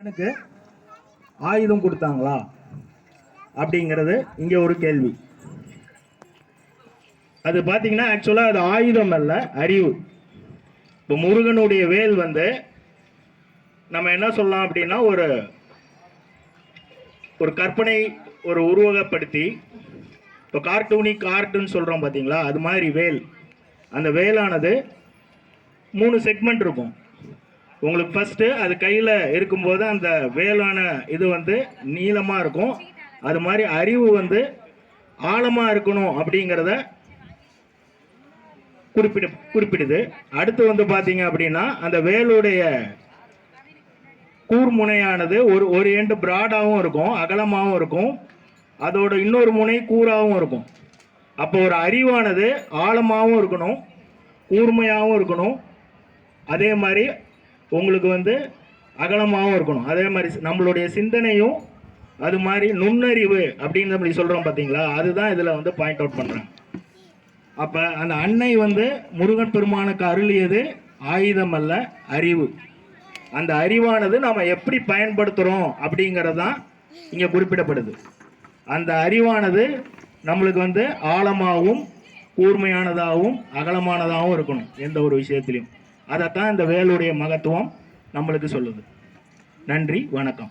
எனக்கு ஆயுதம் கொடுத்தாங்களா அப்படிங்கிறது இங்கே ஒரு கேள்வி. அது பார்த்தீங்கன்னா ஆக்சுவலாக அது ஆயுதம் அல்ல, அறிவு. இப்போ முருகனுடைய வேல் வந்து நம்ம என்ன சொல்லலாம் அப்படின்னா ஒரு ஒரு கற்பனை ஒரு உருவகப்படுத்தி, இப்போ கார்ட்டூன் சொல்கிறோம் பார்த்தீங்களா, அது மாதிரி வேல். அந்த வேலானது 3 செக்மெண்ட் இருக்கும். உங்களுக்கு ஃபஸ்ட்டு அது கையில் இருக்கும்போது அந்த வேலான இது வந்து நீளமாக இருக்கும். அது மாதிரி அறிவு வந்து ஆழமாக இருக்கணும் அப்படிங்கிறத குறிப்பிடுது. அடுத்து வந்து பார்த்தீங்க அப்படின்னா அந்த வேலுடைய கூர்முனையானது ஒரு எண்டு பிராடாகவும் இருக்கும், அகலமாகவும் இருக்கும். அதோட இன்னொரு முனை கூராகவும் இருக்கும். அப்போ ஒரு அறிவானது ஆழமாகவும் இருக்கணும், கூர்மையாகவும் இருக்கணும், அதே மாதிரி உங்களுக்கு வந்து அகலமாகவும் இருக்கணும். அதே மாதிரி நம்மளுடைய சிந்தனையும் அது மாதிரி நுண்ணறிவு அப்படின்னு நம்ம சொல்கிறோம் பார்த்தீங்களா, அதுதான் இதில் வந்து பாயிண்ட் அவுட் பண்ணுறேன். அப்போ அந்த அன்னை வந்து முருகன் பெருமானுக்கு அருளியது ஆயுதம் அல்ல, அறிவு. அந்த அறிவானது நாம் எப்படி பயன்படுத்துகிறோம் அப்படிங்கிறது தான் இங்கே குறிப்பிடப்படுது. அந்த அறிவானது நம்மளுக்கு வந்து ஆழமாகவும் கூர்மையானதாகவும் அகலமானதாகவும் இருக்கணும் எந்த ஒரு விஷயத்திலையும். அதைத்தான் இந்த வேலுடைய மகத்துவம் நம்மளுக்கு சொல்லுது. நன்றி, வணக்கம்.